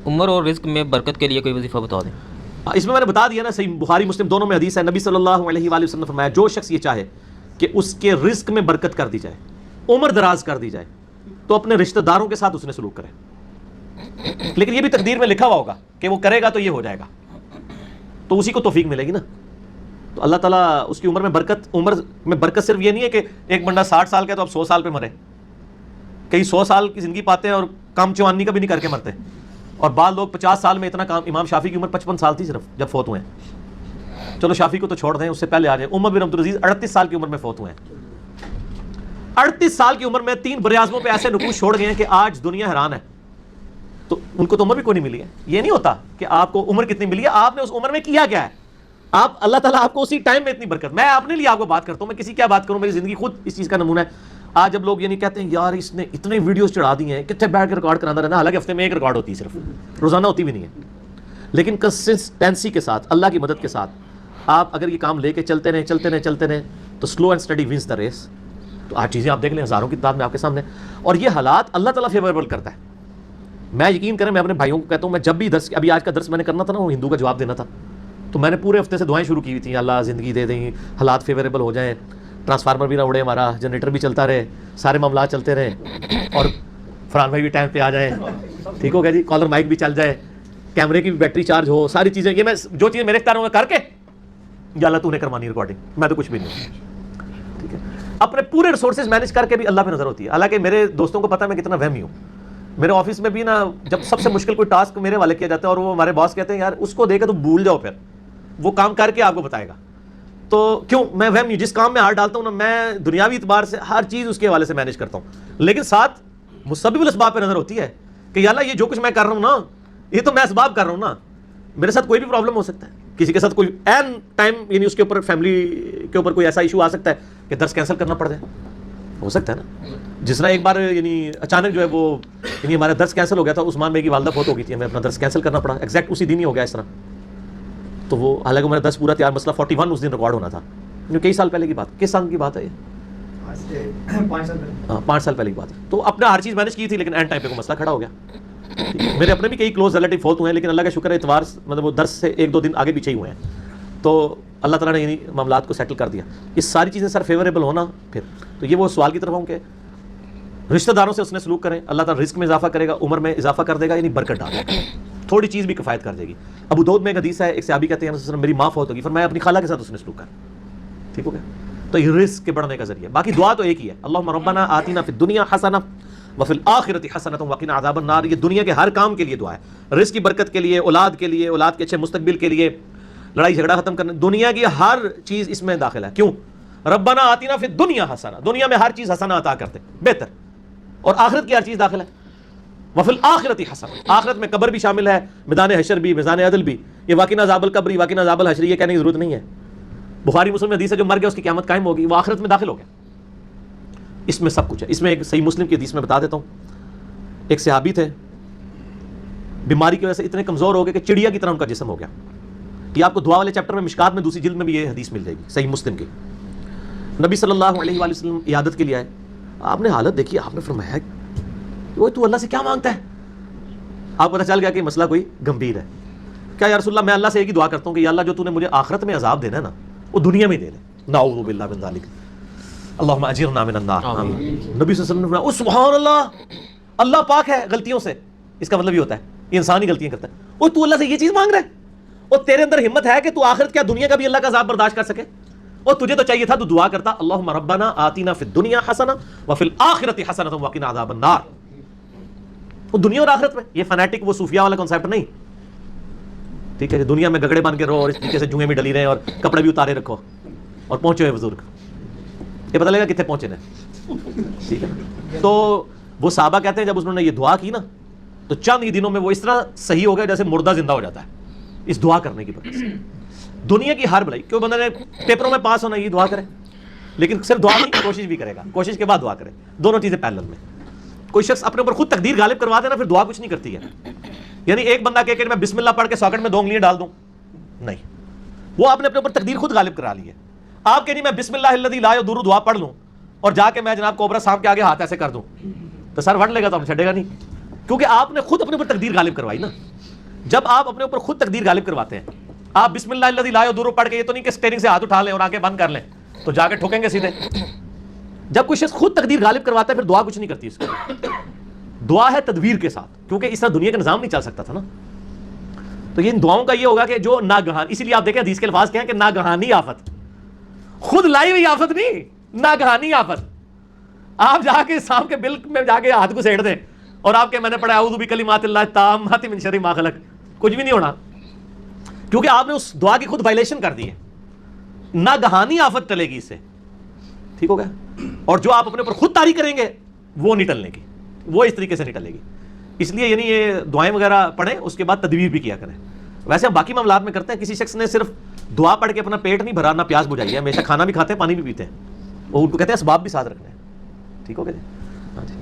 عمر اور رزق میں برکت کے لیے کوئی وظیفہ بتا دیں. اس میں نے بتا دیا نا، صحیح بخاری مسلم دونوں میں حدیث ہے، نبی صلی اللہ علیہ وآلہ وسلم نے فرمایا جو شخص یہ چاہے کہ اس کے رزق میں برکت کر دی جائے، عمر دراز کر دی جائے، تو اپنے رشتہ داروں کے ساتھ اس نے سلوک کرے. لیکن یہ بھی تقدیر میں لکھا ہوا ہوگا کہ وہ کرے گا تو یہ ہو جائے گا، تو اسی کو توفیق ملے گی نا. تو اللہ تعالیٰ اس کی عمر میں برکت صرف یہ نہیں ہے کہ ایک بندہ 60 سال کا ہے تو اب 100 سال پہ مرے. کئی 100 سال کی زندگی پاتے ہیں اور کام چوانی کا بھی نہیں کر کے مرتے. اور بعض لوگ 50 سال میں اتنا کام، امام شافعی کی عمر 55 سال تھی صرف جب فوت ہوئے ہیں. چلو شافعی کو تو چھوڑ دیں، اس سے پہلے آ جائیں. عمر بن عبدالعزیز 38 سال کی عمر میں فوت ہوئے ہیں. 38 سال کی عمر میں 3 براعظموں پہ ایسے نقوش چھوڑ گئے ہیں کہ آج دنیا حیران ہے. تو ان کو تو عمر بھی کوئی نہیں ملی ہے. یہ نہیں ہوتا کہ آپ کو عمر کتنی ملی ہے، آپ نے اس عمر میں کیا کیا ہے. آپ اللہ تعالیٰ آپ کو اسی ٹائم میں اتنی برکت. میں اپنے لیے آپ کو بات کرتا ہوں، میں کسی کیا بات کروں، میری زندگی خود اس چیز کا نمونہ ہے. آج جب لوگ یہ نہیں کہتے ہیں یار اس نے اتنے ویڈیوز چڑھا دی ہیں، کتنے بیٹھ کے ریکارڈ کرانا رہنا، حالانکہ ہفتے میں ایک ریکارڈ ہوتی ہے، صرف روزانہ ہوتی بھی نہیں ہے. لیکن کنسسٹنسی کے ساتھ، اللہ کی مدد کے ساتھ آپ اگر یہ کام لے کے چلتے رہیں تو slow and steady wins the race. تو آج چیزیں آپ دیکھ لیں، ہزاروں کی تعداد میں آپ کے سامنے. اور یہ حالات اللہ تعالیٰ فیوریبل کرتا ہے. میں یقین کریں، میں اپنے بھائیوں کو کہتا ہوں، میں جب بھی درس، ابھی آج کا درس میں نے کرنا تھا نا، وہ ہندو کا جواب دینا تھا، تو میں نے پورے ہفتے سے دعائیں شروع کی ہوئی تھیں، اللہ زندگی دے دیں، حالات فیوریبل ہو جائیں، ٹرانسفارمر بھی نہ اڑے ہمارا، جنریٹر بھی چلتا رہے، سارے معاملات چلتے رہے، اور فرحان بھائی بھی ٹائم پہ آ جائیں، ٹھیک ہو گیا جی، کالر مائک بھی چل جائے، کیمرے کی بھی بیٹری چارج ہو، ساری چیزیں. یہ میں جو چیزیں میرے اختیار ہوں کر کے، یا اللہ تو نے کروانی ریکارڈنگ، میں تو کچھ بھی نہیں. ٹھیک ہے، اپنے پورے ریسورسز مینیج کر کے بھی اللہ پہ نظر ہوتی ہے. حالانکہ میرے دوستوں کو پتہ ہے میں کتنا وہمی ہوں. میرے آفس میں بھی نا، جب سب سے مشکل کوئی ٹاسک میرے والے کیا جاتا ہے اور وہ ہمارے باس کہتے ہیں یار اس کو دے کے تو بھول جاؤ، پھر وہ کام کر کے آپ کو بتائے گا. تو کیوں میں وہم، جس کام میں ہاتھ ڈالتا ہوں نا، میں دنیاوی اعتبار سے ہر چیز اس کے حوالے سے مینیج کرتا ہوں، لیکن ساتھ مسبب الاسباب پہ نظر ہوتی ہے کہ یا اللہ یہ جو کچھ میں کر رہا ہوں نا، یہ تو میں اسباب کر رہا ہوں نا. میرے ساتھ کوئی بھی پرابلم ہو سکتا ہے، کسی کے ساتھ کوئی این ٹائم، یعنی اس کے اوپر فیملی کے اوپر کوئی ایسا ایشو آ سکتا ہے کہ درس کینسل کرنا پڑ جائے. ہو سکتا ہے نا. جس طرح ایک بار یعنی اچانک جو ہے وہ، یعنی ہمارا درس کینسل ہو گیا تھا، عثمان بھائی کی والدہ فوت ہو گئی تھی، ہمیں اپنا درس کینسل کرنا پڑا، ایگزیکٹ اسی دن ہی ہو گیا اس طرح. تو وہ حالانکہ میرا 10 پورا تیار، مسئلہ 41 اس دن ریکارڈ ہونا تھا. کئی سال پہلے کی بات، کس سال کی بات ہے یہ؟ 5 سال پہلے کی بات ہے. تو اپنا ہر چیز مینیج کی تھی، لیکن اینڈ ٹائم پہ کوئی مسئلہ کھڑا ہو گیا. میرے اپنے بھی کئی کلوز ریلیٹیو فوت ہوئے ہیں، لیکن اللہ کا شکر ہے اتوار مطلب وہ درس سے 1-2 دن آگے پیچھے ہی ہوئے ہیں. تو اللہ تعالیٰ نے یعنی معاملات کو سیٹل کر دیا. یہ ساری چیزیں سر فیوریبل ہونا. پھر تو یہ وہ سوال کی طرف ہوں کہ رشتہ داروں سے اس نے سلوک کریں، اللہ تعالیٰ رزق میں اضافہ کرے گا، عمر میں اضافہ کر دے گا، یعنی برکت ڈال دے گا، تھوڑی چیز بھی کفایت کر دے گی. ابو داؤد میں ایک حدیث ہے، ایک صحابی کہتے ہیں میری ماں فوت ہوگی، فرمایا اپنی خالہ کے ساتھ اس نے سلوک کر. ٹھیک ہو گیا. تو یہ رزق کے بڑھنے کا ذریعہ. باقی دعا تو ایک ہی ہے، اللہم ربنا آتنا فی الدنیا حسنہ وفی الآخرۃ حسنۃ وقنا عذاب النار. یہ دنیا کے ہر کام کے لیے دعا ہے، رزق کی برکت کے لیے، اولاد کے لیے، اولاد کے اچھے مستقبل کے لیے، لڑائی جھگڑا ختم کرنے، دنیا کی ہر چیز اس میں داخل ہے. کیوں؟ ربنا آتنا فی الدنیا حسنہ، دنیا میں ہر چیز حسنہ عطا کرتے بہتر، اور آخرت کی ہر چیز داخل ہے. وفی الآخرۃ حسنہ، آخرت میں قبر بھی شامل ہے، میدان حشر بھی، میدان عدل بھی. یہ وقنا عذاب القبر، وقنا عذاب الحشر یہ کہنے کی ضرورت نہیں ہے. بخاری مسلم میں حدیث ہے جو مر گیا اس کی قیامت قائم ہوگی، وہ آخرت میں داخل ہو گیا. اس میں سب کچھ ہے. اس میں ایک صحیح مسلم کی حدیث میں بتا دیتا ہوں. ایک صحابی تھے، بیماری کی وجہ سے اتنے کمزور ہو گئے کہ چڑیا کی طرح ان کا جسم ہو گیا. یہ آپ کو دعا والے چیپٹر میں مشکات میں دوسری جلد میں بھی یہ حدیث مل جائے گی، صحیح مسلم کی. نبی صلی اللہ علیہ وآلہ وسلم عیادت کے لیے آئے. آپ نے حالت دیکھی، آپ نے فرمایا وہ تو اللہ سے کیا مانگتا ہے؟ آپ کو پتہ چل گیا کہ مسئلہ کوئی گمبھیر ہے. کیا یا رسول اللہ، میں اللہ سے ایک ہی دعا کرتا ہوں کہ یا اللہ جو تو نے مجھے آخرت میں عذاب دینا ہے نا، وہ دنیا میں دے لے. نعوذ باللہ من ذلک، اللہم اجرنا من النار. نبی صلی اللہ علیہ وسلم نے فرمایا سبحان اللہ، اللہ پاک ہے غلطیوں سے. اس کا مطلب یہ ہوتا ہے یہ انسان ہی غلطیاں کرتا ہے. وہ تو اللہ سے یہ چیز مانگ رہا ہے، اور تیرے اندر ہمت ہے کہ تو آخرت کیا دنیا کا بھی اللہ کا عذاب برداشت کر سکے. اور تجھے تو چاہیے تھا تو دعا کرتا اللہم ربنا آتنا فی الدنیا حسنہ وفی الآخرۃ حسنۃ وقنا عذاب النار. وہ دنیا اور آخرت میں، یہ فنیٹک وہ صوفیہ والا کنسیپٹ نہیں. ٹھیک ہے، دنیا میں گگڑے بن کے رہو اور اس طریقے سے جوئیں بھی ڈلی رہے اور کپڑے بھی اتارے رکھو اور پہنچے ہوئے بزرگ، یہ پتہ لگا کتنے پہنچے نا. ٹھیک ہے. تو وہ صحابہ کہتے ہیں جب انہوں نے یہ دعا کی نا تو چند ہی دنوں میں وہ اس طرح صحیح ہو گیا جیسے مردہ زندہ ہو جاتا ہے اس دعا کرنے کی برکت سے. دنیا کی ہر بھلائی، کیوں بندہ نے پیپروں میں پاس ہونا یہ دعا کرے، لیکن صرف دعا نہیں، کوشش بھی کرے گا، کوشش کے بعد دعا کرے، دونوں چیزیں پیرلل میں. کوئی شخص اپنے اوپر خود تقدیر غالب کروا دے نا، پھر دعا کچھ نہیں کرتی ہے. یعنی ایک بندہ کہ میں بسم اللہ پڑھ کے ساکٹ میں 2 انگلیاں ڈال دوں، نہیں، وہ آپ نے اپنے اوپر تقدیر خود غالب کرا لی ہے. آپ کہ نہیں میں بسم اللہ الذی لا یضر دعا پڑھ لوں اور جا کے میں جناب کوبرا صاحب کے آگے ہاتھ ایسے کر دوں تو سر وڑ لے گا تو ہم چھڑے گا نہیں، کیونکہ آپ نے خود اپنے اوپر تقدیر غالب کروائی نا. جب آپ اپنے اوپر خود تقدیر غالب کرواتے ہیں، آپ بسم اللہ الذی لا یضر پڑھ کے، یہ تو نہیں کہ اسٹیئرنگ سے ہاتھ اٹھا لیں اور آنکھیں بند کر لیں تو جا کے ٹھوکیں گے سیدھے. جب کوئی شخص خود تقدیر غالب کرواتا ہے پھر دعا کچھ نہیں کرتی اس کو. دعا ہے تدبیر کے ساتھ، کیونکہ اس طرح دنیا کا نظام نہیں چل سکتا تھا نا. تو یہ ان دعاؤں کا یہ ہوگا کہ جو ناگہان، اسی لیے آپ دیکھیں حدیث کے الفاظ کیا ہیں کہ ناگہانی آفت، خود لائی ہوئی آفت نہیں، ناگہانی آفت. آپ جا کے سانپ کے بل میں جا کے ہاتھ کو سیڑ دیں اور آپ کے میں نے پڑھا اعوذ بکلمات اللہ التامات من شر ما خلق، کچھ بھی نہیں ہونا، کیونکہ آپ نے اس دعا کی خود وائلیشن کر دی ہے. ناگہانی آفت ٹلے گی اس سے، ٹھیک ہو گیا. اور جو آپ اپنے اوپر خود طاری کریں گے وہ نہیں ٹلنے کی، وہ اس طریقے سے نہیں ٹلے گی. اس لیے یعنی یہ دعائیں وغیرہ پڑھیں، اس کے بعد تدبیر بھی کیا کریں. ویسے ہم باقی معاملات میں کرتے ہیں، کسی شخص نے صرف دعا پڑھ کے اپنا پیٹ نہیں بھرا، نہ پیاس بجھائی ہے، ہمیشہ کھانا بھی کھاتے ہیں پانی بھی پیتے ہیں، وہ ان کو کہتے ہیں اسباب بھی ساتھ رکھنے ہیں. ٹھیک ہو گیا جی. ہاں جی.